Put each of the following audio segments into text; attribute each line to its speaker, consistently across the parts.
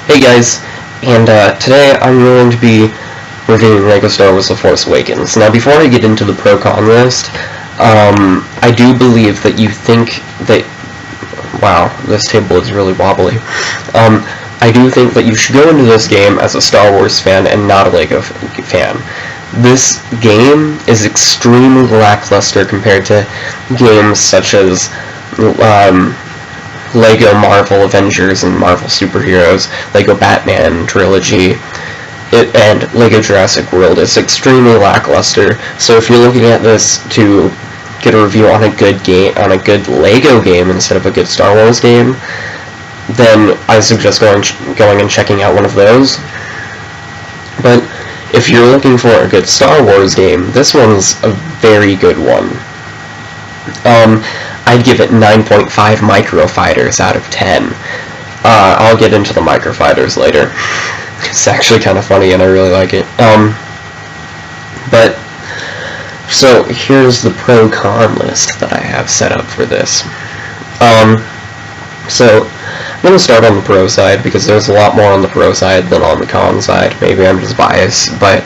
Speaker 1: Hey guys, and today I'm going to be reviewing LEGO Star Wars The Force Awakens. Now before I get into the pro-con list, I do believe that you think that... Wow, this table is really wobbly. I do think that you should go into this game as a Star Wars fan and not a LEGO fan. This game is extremely lackluster compared to games such as LEGO Marvel Avengers and Marvel Superheroes, LEGO Batman trilogy, and LEGO Jurassic World. It's extremely lackluster. So if you're looking at this to get a review on a good game, on a good LEGO game instead of a good Star Wars game, then I suggest going and checking out one of those. But if you're looking for a good Star Wars game, this one's a very good one. I'd give it 9.5 microfighters out of 10. I'll get into the microfighters later. It's actually kind of funny and I really like it. But, so here's the pro-con list that I have set up for this. So, I'm going to start on the pro side because there's a lot more on the pro side than on the con side. Maybe I'm just biased, but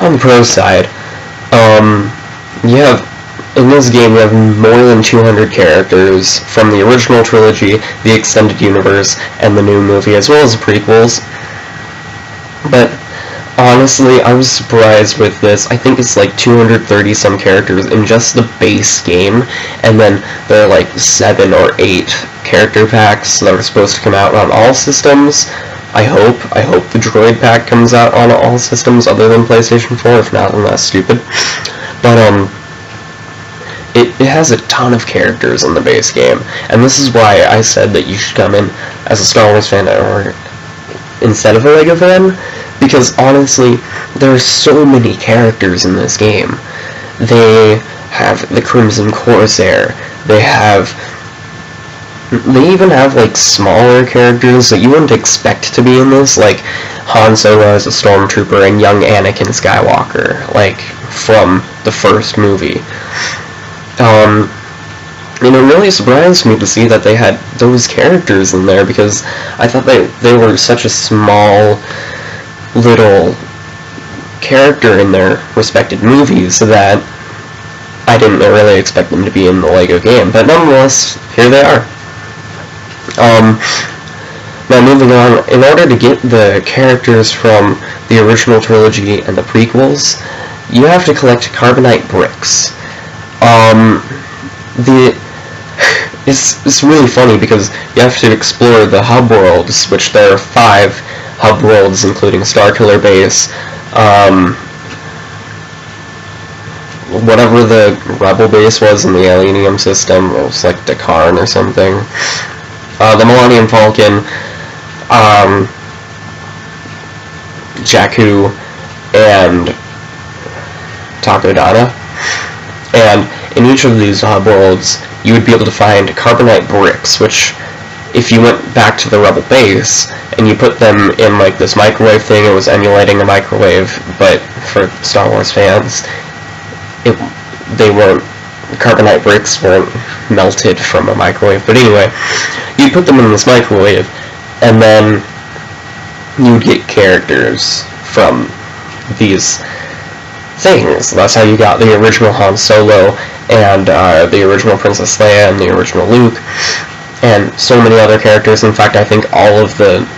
Speaker 1: on the pro side, in this game you have more than 200 characters from the original trilogy, the extended universe, and the new movie, as well as the prequels. But honestly, I was surprised with this. I think it's like 230 some characters in just the base game, and then there are like 7 or 8 character packs that are supposed to come out on all systems. I hope the droid pack comes out on all systems other than PlayStation 4. If not, then that's stupid. But it has a ton of characters in the base game, and this is why I said that you should come in as a Star Wars fan or instead of a LEGO fan, because honestly, there are so many characters in this game. They have the Crimson Corsair, they even have like smaller characters that you wouldn't expect to be in this, like Han Solo as a stormtrooper and young Anakin Skywalker, like from the first movie. And it really surprised me to see that they had those characters in there, because I thought they were such a small little character in their respected movies that I didn't really expect them to be in the LEGO game, but nonetheless, here they are. Now moving on, in order to get the characters from the original trilogy and the prequels, you have to collect carbonite bricks. It's really funny because you have to explore the hub worlds, which there are 5 hub worlds, including Starkiller Base, whatever the Rebel base was in the Alenium system, it was like Dakarn or something, the Millennium Falcon, Jakku, and Takodana. And in each of these hub worlds, you would be able to find carbonite bricks, which, if you went back to the Rebel base, and you put them in like this microwave thing, it was emulating a microwave, but for Star Wars fans, carbonite bricks weren't melted from a microwave. But anyway, you'd put them in this microwave, and then you'd get characters from these things. That's how you got the original Han Solo, and the original Princess Leia, and the original Luke, and so many other characters. In fact, I think all of the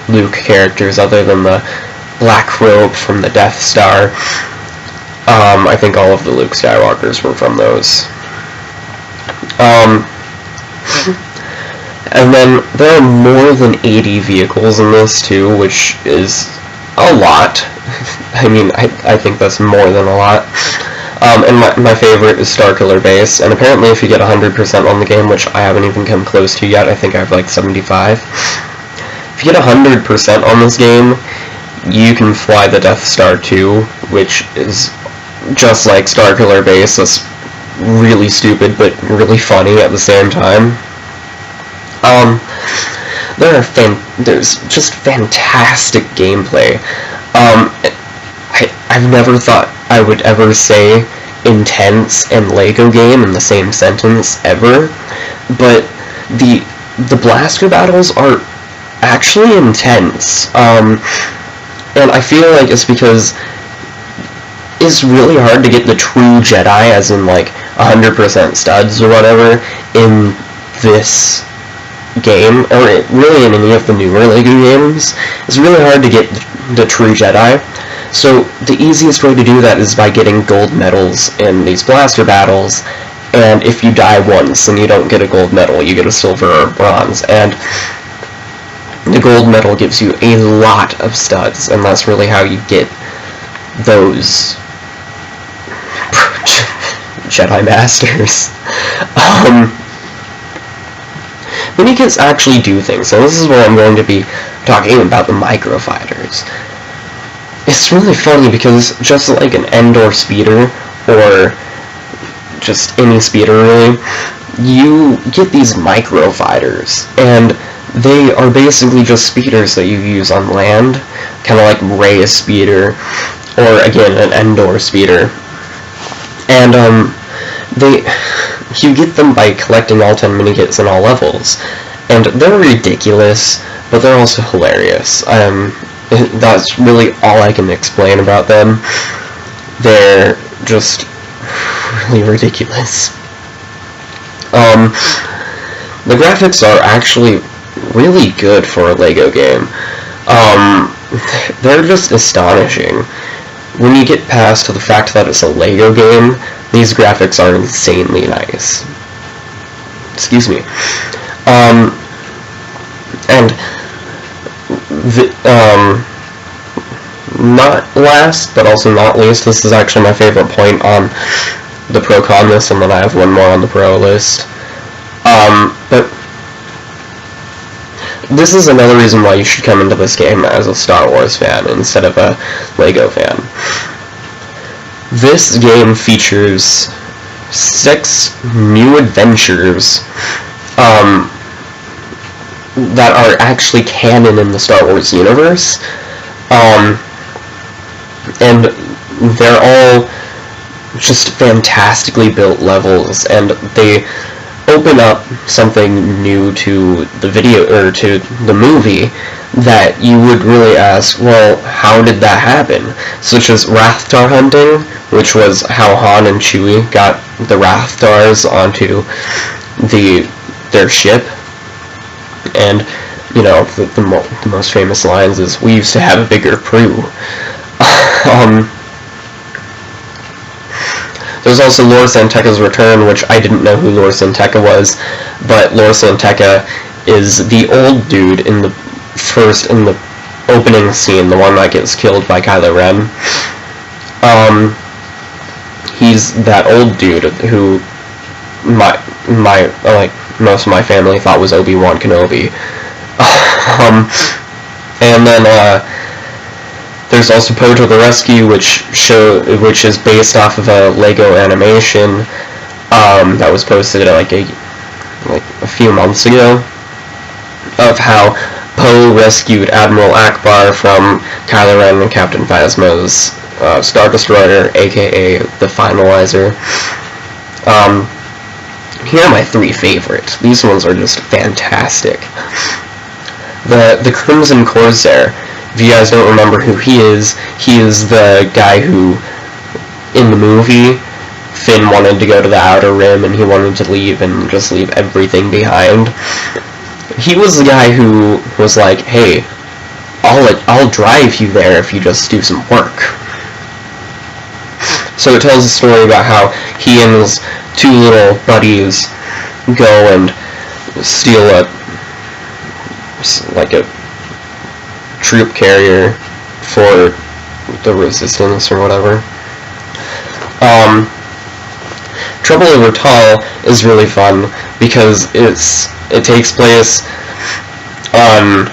Speaker 1: Luke characters, other than the black robe from the Death Star, I think all of the Luke Skywalkers were from those. And then there are more than 80 vehicles in this too, which is a lot. I mean, I think that's more than a lot. And my favorite is Starkiller Base, and apparently if you get 100% on the game, which I haven't even come close to yet, I think I have like 75. If you get 100% on this game, you can fly the Death Star too, which is just like Starkiller Base. That's really stupid, but really funny at the same time. There's just fantastic gameplay. I've never thought I would ever say intense and LEGO game in the same sentence ever, but the blaster battles are actually intense. And I feel like it's because it's really hard to get the true Jedi, as in like 100% studs or whatever, in this game, or really in any of the newer LEGO games. It's really hard to get the true Jedi. So the easiest way to do that is by getting gold medals in these blaster battles, and if you die once and you don't get a gold medal, you get a silver or bronze, and the gold medal gives you a lot of studs, and that's really how you get those Jedi Masters. Mini-kits actually do things, so this is where I'm going to be talking about the microfighters. It's really funny because just like an Endor speeder, or just any speeder really, you get these microfighters, and they are basically just speeders that you use on land, kind of like Rey's speeder, or again an Endor speeder. And you get them by collecting all 10 mini-kits in all levels, and they're ridiculous, but they're also hilarious. That's really all I can explain about them. They're just really ridiculous. The graphics are actually really good for a LEGO game. They're just astonishing. When you get past the fact that it's a LEGO game, these graphics are insanely nice. Excuse me. And not last, but also not least, this is actually my favorite point on the pro-con list, and then I have one more on the pro list. But this is another reason why you should come into this game as a Star Wars fan instead of a LEGO fan. This game features 6 new adventures that are actually canon in the Star Wars universe, and they're all just fantastically built levels, and they open up something new to the video, or to the movie, that you would really ask, well, how did that happen? Such as Rathtar hunting, which was how Han and Chewie got the Rathtars onto their ship. And, you know, the most famous lines is, "We used to have a bigger crew." There's also Lor San Tekka's return, which I didn't know who Lor San Tekka was, but Lor San Tekka is the old dude in the opening scene, the one that gets killed by Kylo Ren. He's that old dude who most of my family thought was Obi-Wan Kenobi. And then there's also Poe to the Rescue, which is based off of a LEGO animation that was posted like a few months ago, of how Poe rescued Admiral Akbar from Kylo Ren and Captain Phasma's Star Destroyer, aka the Finalizer. Here are my 3 favorites. These ones are just fantastic. The Crimson Corsair. If you guys don't remember who he is the guy who, in the movie, Finn wanted to go to the Outer Rim and he wanted to leave and just leave everything behind. He was the guy who was like, "Hey, I'll drive you there if you just do some work." So it tells a story about how he and his 2 little buddies go and steal a troop carrier for the Resistance or whatever. Trouble Over Tall is really fun because it takes place on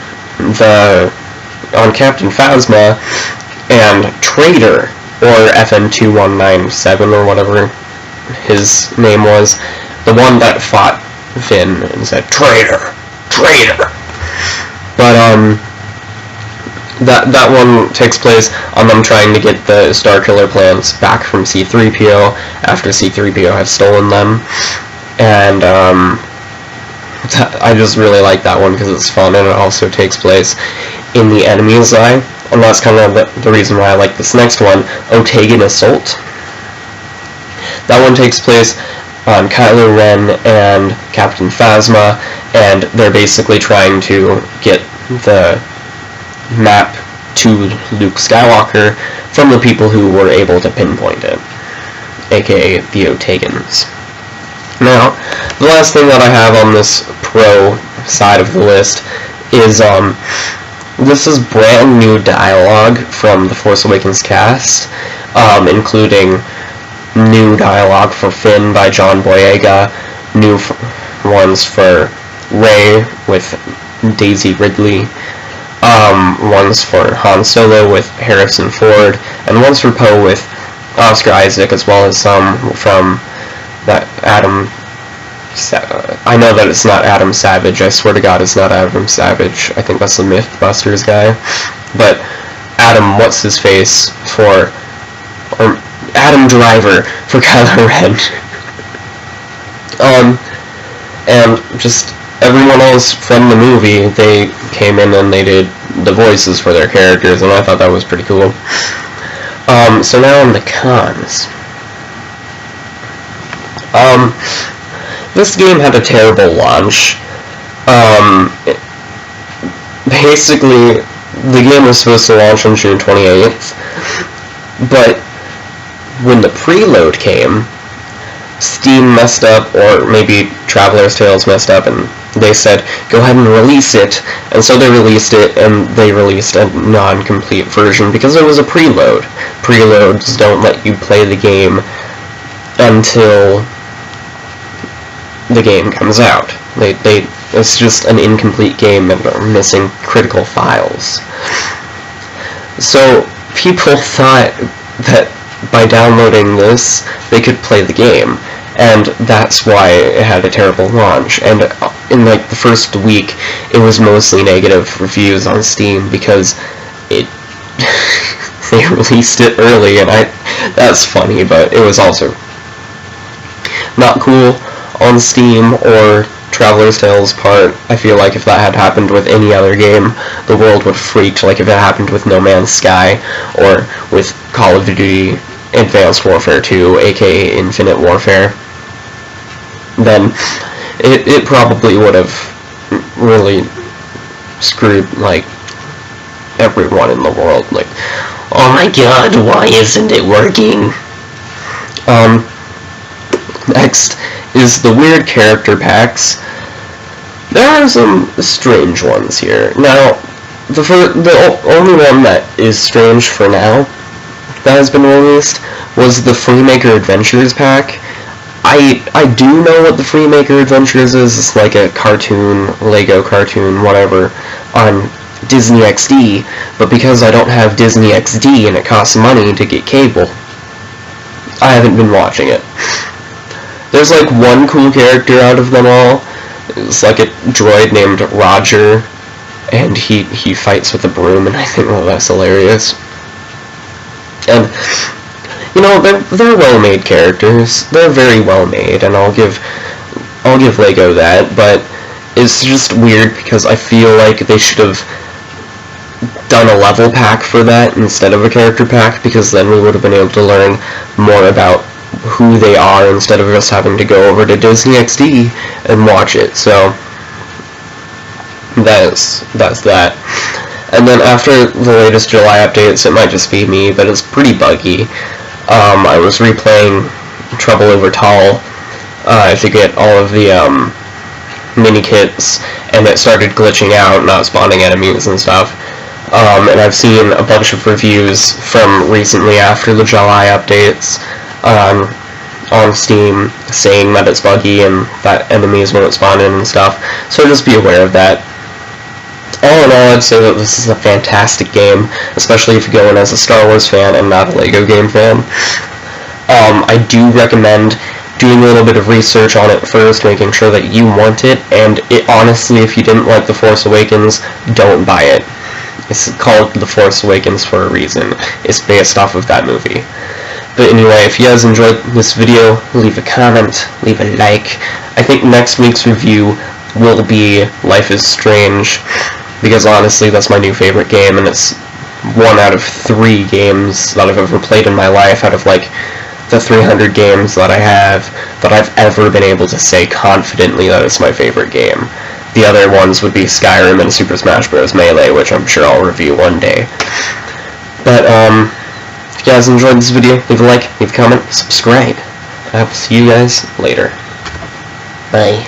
Speaker 1: Captain Phasma, and Traitor, or FN2197 or whatever his name was, the one that fought Finn and said, "Traitor! Traitor!" But that one takes place on them trying to get the Starkiller plans back from C-3PO after C-3PO has stolen them. And I just really like that one because it's fun, and it also takes place in the enemy's eye, and that's kind of the reason why I like this next one, Otagon Assault. That one takes place on Kylo Ren and Captain Phasma, and they're basically trying to get the map to Luke Skywalker from the people who were able to pinpoint it, aka the Otagons. Now, the last thing that I have on this pro side of the list is, this is brand new dialogue from the Force Awakens cast, including new dialogue for Finn by John Boyega, new ones for Rey with Daisy Ridley, ones for Han Solo with Harrison Ford, and ones for Poe with Oscar Isaac, as well as some from that I know that it's not Adam Savage. I swear to God it's not Adam Savage. I think that's the Mythbusters guy. But Adam, what's his face for, or Adam Driver for Kylo Ren. And just everyone else from the movie, they came in and they did the voices for their characters, and I thought that was pretty cool. So now on the cons. This game had a terrible launch. Basically, the game was supposed to launch on June 28th, but when the preload came, Steam messed up, or maybe Traveler's Tales messed up, and they said, go ahead and release it, and so they released it, and they released a non-complete version because it was a preload. Preloads don't let you play the game until the game comes out. It's just an incomplete game and are missing critical files. So people thought that by downloading this, they could play the game, and that's why it had a terrible launch. And in like the first week, it was mostly negative reviews on Steam because they released it early, and that's funny, but it was also not cool on Steam or Traveler's Tales part. I feel like if that had happened with any other game, the world would have freaked, like if it happened with No Man's Sky or with Call of Duty Advanced Warfare 2, aka Infinite Warfare. Then it probably would have really screwed like everyone in the world. Like, oh my god, why isn't it working? Next is the weird character packs. There are some strange ones here. Now, the only one that is strange for now that has been released was the Freemaker Adventures pack. I do know what the Freemaker Adventures is. It's like a cartoon, Lego cartoon, whatever, on Disney XD, but because I don't have Disney XD and it costs money to get cable, I haven't been watching it. There's like one cool character out of them all. It's like a droid named Roger, and he fights with a broom, and I think, well, that's hilarious. And you know, they're well-made characters. They're very well-made, and I'll give Lego that. But it's just weird because I feel like they should have done a level pack for that instead of a character pack, because then we would have been able to learn more about who they are instead of just having to go over to Disney XD and watch it. So that's that. And then after the latest July updates, it might just be me, but it's pretty buggy. I was replaying Trouble Over Tall to get all of the mini kits, and it started glitching out, not spawning enemies and stuff. And I've seen a bunch of reviews from recently after the July updates on Steam saying that it's buggy and that enemies won't spawn in and stuff, so just be aware of that. All in all, I'd say that this is a fantastic game, especially if you go in as a Star Wars fan and not a LEGO game fan. I do recommend doing a little bit of research on it first, making sure that you want it, and honestly, if you didn't like The Force Awakens, don't buy it. It's called The Force Awakens for a reason. It's based off of that movie. But anyway, if you guys enjoyed this video, leave a comment, leave a like. I think next week's review will be Life is Strange, because honestly that's my new favorite game, and it's 1 out of 3 games that I've ever played in my life out of like the 300 games that I have that I've ever been able to say confidently that it's my favorite game. The other ones would be Skyrim and Super Smash Bros. Melee, which I'm sure I'll review one day. But if you guys enjoyed this video, leave a like, leave a comment, subscribe. I will see you guys later. Bye.